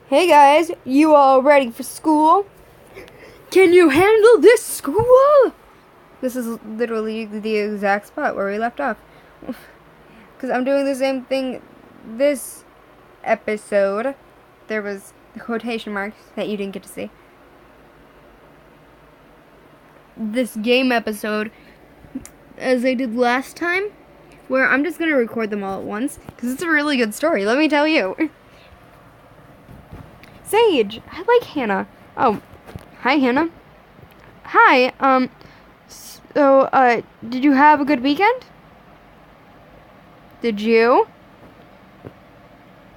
Hey guys, you all ready for school? Can you handle this school? This is literally the exact spot where we left off. Because I'm doing the same thing this episode. There was the quotation marks that you didn't get to see. This game episode, as I did last time, where I'm just going to record them all at once. Because it's a really good story, let me tell you. Sage, I like Hannah. Oh, hi Hannah. Hi, so, did you have a good weekend? Did you?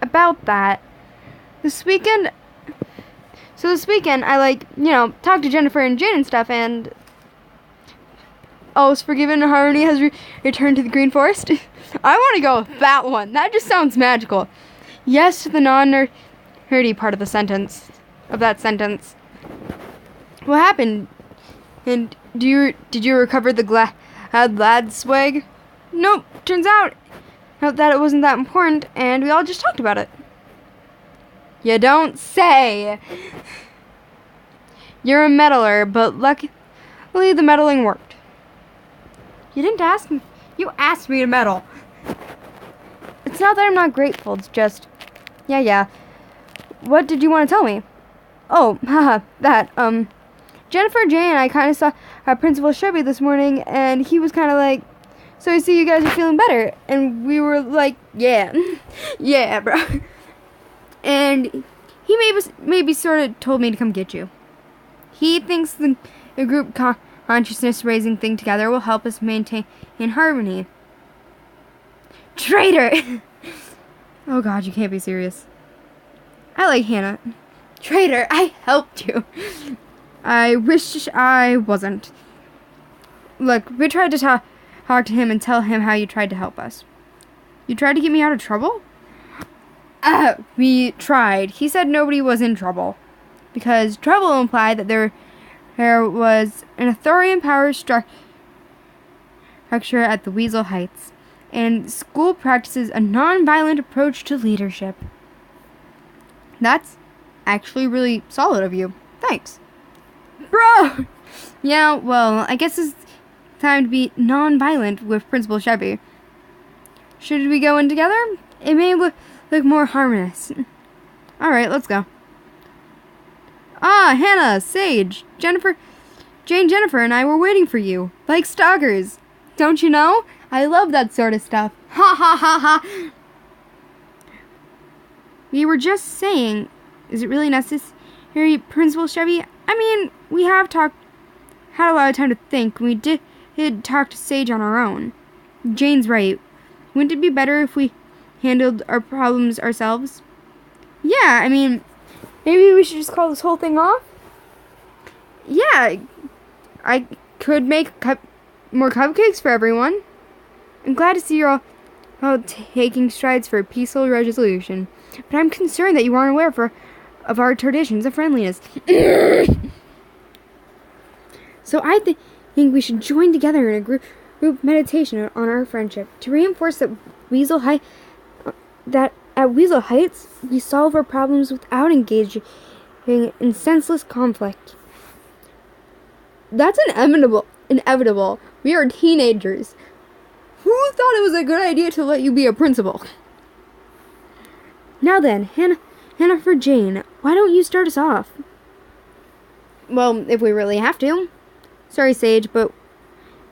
About that. This weekend, I talked to Jennifer and Jane and stuff, and is forgiven and Harmony has returned to the Green Forest. I want to go with that one. That just sounds magical. Yes to the non-nerdy part of that sentence. What happened? And did you recover the glad lad swag? Nope. Turns out that it wasn't that important, and we all just talked about it. You don't say. You're a meddler, but luckily the meddling worked. You didn't ask me. You asked me to meddle. It's not that I'm not grateful. It's just, yeah. What did you want to tell me? Oh, that, Hanniferjane and I kind of saw Principal Chevy this morning, and he was kind of like, so I see you guys are feeling better. And we were like, yeah, yeah, bro. And he maybe sort of told me to come get you. He thinks the group consciousness raising thing together will help us maintain harmony. Traitor! Oh god, you can't be serious. I like Hannah. Traitor, I helped you. I wish I wasn't. Look, we tried to talk to him and tell him how you tried to help us. You tried to get me out of trouble? We tried. He said nobody was in trouble. Because trouble implied that there was an authorial power structure at the Weasel Heights. And school practices a non-violent approach to leadership. That's actually really solid of you. Thanks. Bro! Yeah, well, I guess it's time to be non-violent with Principal Chevy. Should we go in together? It may look more harmonious. Alright, let's go. Hannah, Sage, Jennifer, and I were waiting for you. Like stalkers. Don't you know? I love that sort of stuff. Ha ha ha ha! We were just saying, is it really necessary, Principal Chevy? I mean, we have had a lot of time to think. We did talk to Sage on our own. Jane's right. Wouldn't it be better if we handled our problems ourselves? Yeah, I mean, maybe we should just call this whole thing off? Yeah, I could make more cupcakes for everyone. I'm glad to see you're all taking strides for a peaceful resolution. But I'm concerned that you aren't aware of our traditions of friendliness. So I think we should join together in a group meditation on our friendship to reinforce that at Weasel Heights we solve our problems without engaging in senseless conflict. That's inevitable. We are teenagers. Who thought it was a good idea to let you be a principal? Now then, Hanniferjane, why don't you start us off? Well, if we really have to. Sorry, Sage, but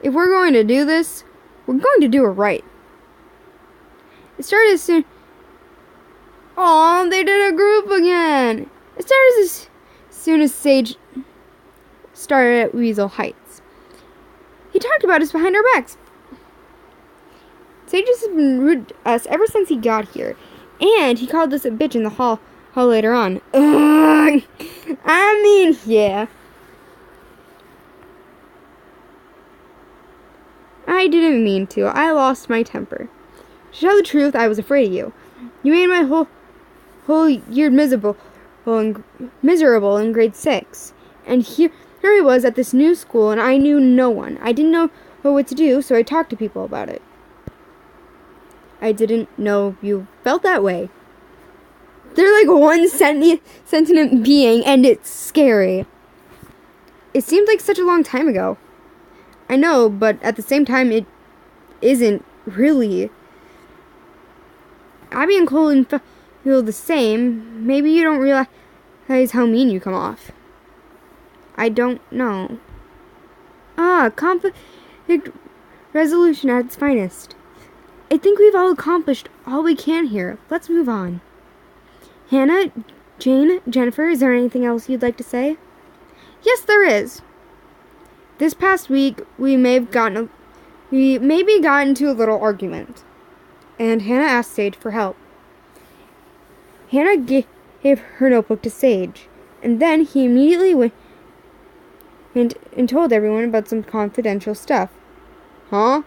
if we're going to do this, we're going to do it right. It started as soon... they did a group again! It started as soon as Sage started at Weasel Heights. He talked about us behind our backs. Sage has been rude to us ever since he got here. And he called us a bitch in the hall later on. Ugh. I mean, yeah. I didn't mean to. I lost my temper. To tell the truth, I was afraid of you. You made my whole year miserable in grade 6. And here he was at this new school, and I knew no one. I didn't know what to do, so I talked to people about it. I didn't know you felt that way. They're like one sentient being, and it's scary. It seemed like such a long time ago. I know, but at the same time, it isn't really. Abby and Colin feel the same. Maybe you don't realize how mean you come off. I don't know. Conflict resolution at its finest. I think we've all accomplished all we can here. Let's move on. Hannah, Jane, Jennifer, is there anything else you'd like to say? Yes, there is. This past week, we maybe got into a little argument, and Hannah asked Sage for help. Hannah gave her notebook to Sage, and then he immediately went and told everyone about some confidential stuff. Huh?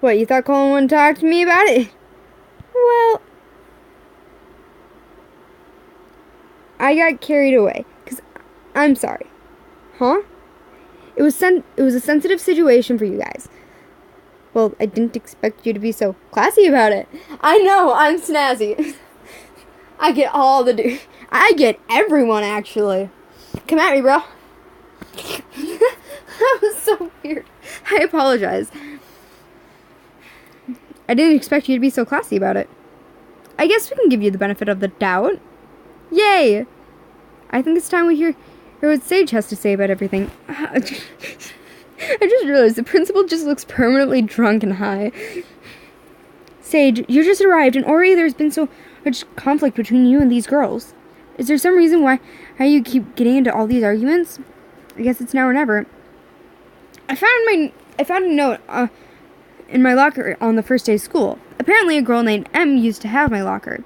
What, you thought Colin wouldn't talk to me about it? Well, I got carried away, 'cause I'm sorry. Huh? It was a sensitive situation for you guys. Well, I didn't expect you to be so classy about it. I know, I'm snazzy. I get I get everyone, actually. Come at me, bro. That was so weird. I apologize. I didn't expect you to be so classy about it. I guess we can give you the benefit of the doubt. Yay! I think it's time we hear what Sage has to say about everything. I just realized the principal just looks permanently drunk and high. Sage, you just arrived, and already there's been so much conflict between you and these girls. Is there some reason why you keep getting into all these arguments? I guess it's now or never. I found a note in my locker on the first day of school. Apparently a girl named M used to have my locker.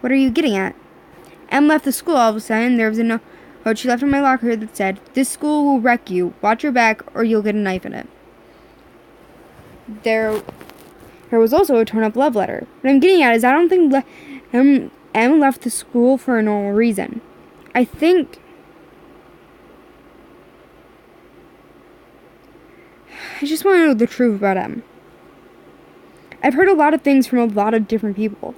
What are you getting at? M left the school all of a sudden. There was a note she left in my locker that said, "This school will wreck you. Watch your back or you'll get a knife in it." There was also a torn up love letter. What I'm getting at is I don't think M left the school for a normal reason. I just want to know the truth about M. I've heard a lot of things from a lot of different people.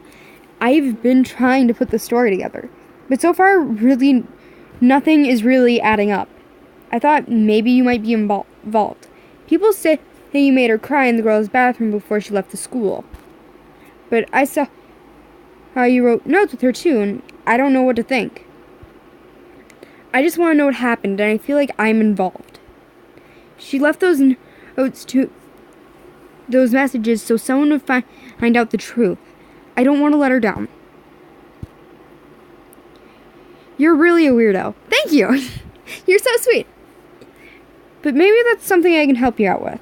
I've been trying to put the story together, but so far, really, nothing is really adding up. I thought maybe you might be involved. People say that you made her cry in the girls' bathroom before she left the school. But I saw how you wrote notes with her too, and I don't know what to think. I just want to know what happened, and I feel like I'm involved. She left those notes to those messages so someone would find out the truth. I don't want to let her down. You're really a weirdo. Thank you. You're so sweet. But maybe that's something I can help you out with.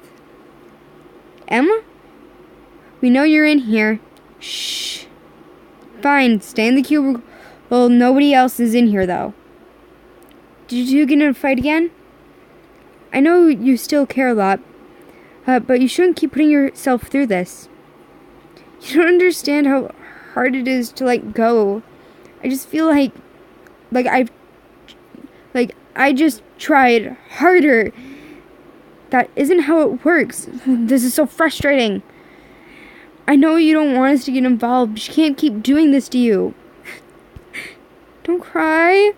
Emma? We know you're in here. Shh. Fine, stay in the cubicle. Well, nobody else is in here, though. Did you get in a fight again? I know you still care a lot, but you shouldn't keep putting yourself through this. You don't understand how hard it is to let go. I just feel like I just tried harder. That isn't how it works. This is so frustrating. I know you don't want us to get involved, but she can't keep doing this to you. Don't cry.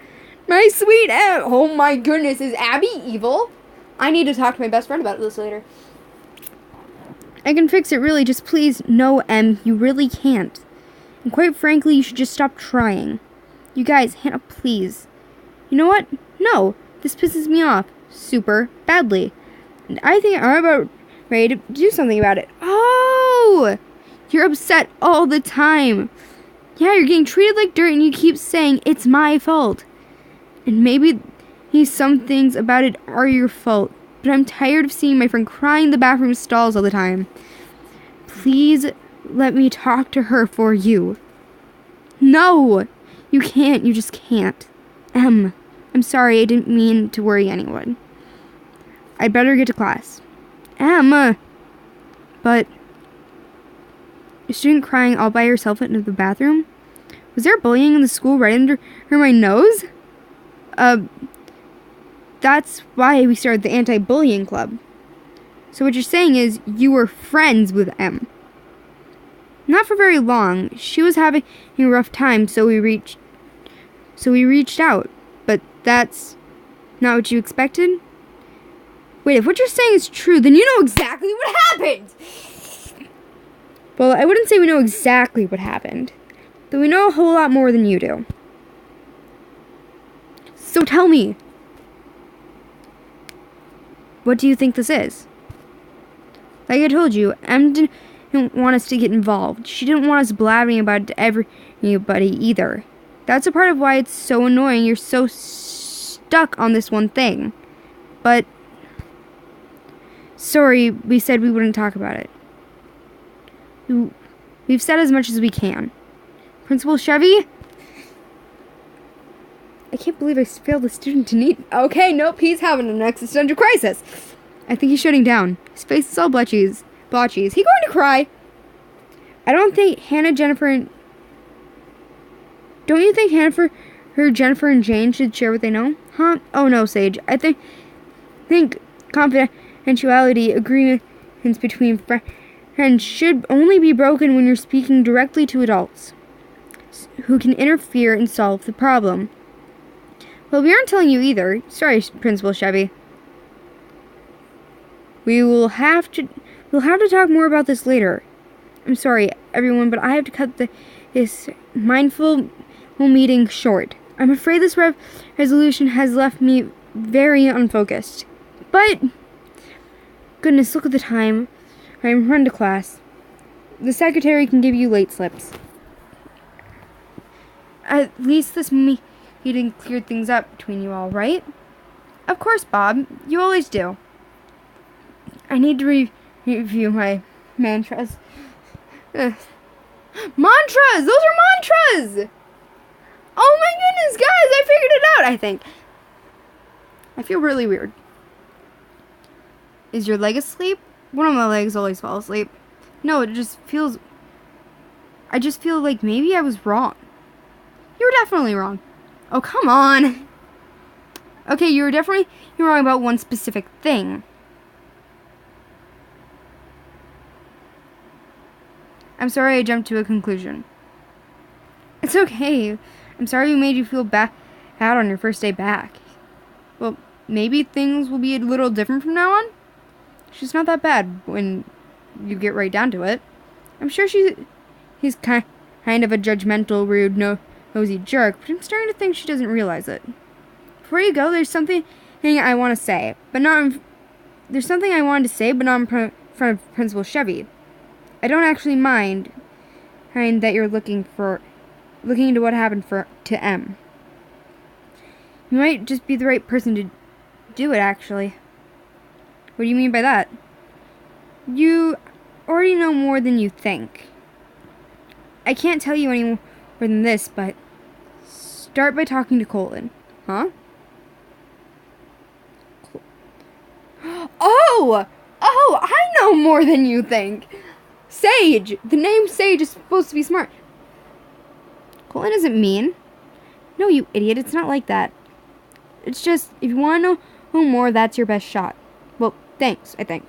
My sweet oh my goodness, is Abby evil? I need to talk to my best friend about this later. I can fix it, really. Just please, no, Em, you really can't. And quite frankly, you should just stop trying. You guys, Hannah, please. You know what? No, this pisses me off super badly. And I think I'm about ready to do something about it. Oh! You're upset all the time. Yeah, you're getting treated like dirt and you keep saying it's my fault. And maybe some things about it are your fault. But I'm tired of seeing my friend crying in the bathroom stalls all the time. Please let me talk to her for you. No! You can't. You just can't. Em, I'm sorry. I didn't mean to worry anyone. I'd better get to class. Em! But a student crying all by herself in the bathroom? Was there bullying in the school right under my nose? That's why we started the anti-bullying club. So what you're saying is you were friends with M. Not for very long. She was having a rough time, so we reached out. But that's not what you expected? Wait, if what you're saying is true, then you know exactly what happened! Well, I wouldn't say we know exactly what happened, but we know a whole lot more than you do. So tell me, what do you think this is? Like I told you, Em didn't want us to get involved. She didn't want us blabbing about it to everybody either. That's a part of why it's so annoying you're so stuck on this one thing. But, sorry, we said we wouldn't talk about it. We've said as much as we can. Principal Chevy? I can't believe I failed the student to need... Okay, nope, he's having an existential crisis. I think he's shutting down. His face is all blotchies. He going to cry? I don't think Jennifer, and Jennifer and Jane should share what they know? Huh? Oh no, Sage. I think confidentiality agreements between friends should only be broken when you're speaking directly to adults who can interfere and solve the problem. Well, we aren't telling you either. Sorry, Principal Chevy. We'll have to talk more about this later. I'm sorry, everyone, but I have to cut this mindful meeting short. I'm afraid this resolution has left me very unfocused. But, goodness, look at the time. I'm run to class. The secretary can give you late slips. At least this meeting cleared things up between you all, right? Of course, Bob. You always do. I need to review my mantras. Mantras! Those are mantras! Oh my goodness, guys! I figured it out, I think. I feel really weird. Is your leg asleep? One of my legs always falls asleep. No, it just feels... I just feel like maybe I was wrong. You were definitely wrong. Oh, come on! Okay, you're wrong about one specific thing. I'm sorry I jumped to a conclusion. It's okay. I'm sorry we made you feel bad on your first day back. Well, maybe things will be a little different from now on. She's not that bad when you get right down to it. I'm sure he's kind of a judgmental, rude, nosy jerk, but I'm starting to think she doesn't realize it. Before you go, there's something I want to say, but not there's something I wanted to say, but not in front of Principal Chevy. I don't actually mind that you're looking into what happened to Em. You might just be the right person to do it, actually. What do you mean by that? You already know more than you think. I can't tell you any more than this, but start by talking to Colin. Huh? Oh, I know more than you think. Sage! The name Sage is supposed to be smart. Colin isn't mean. No, you idiot, it's not like that. It's just, if you want to know more, that's your best shot. Well, thanks, I think.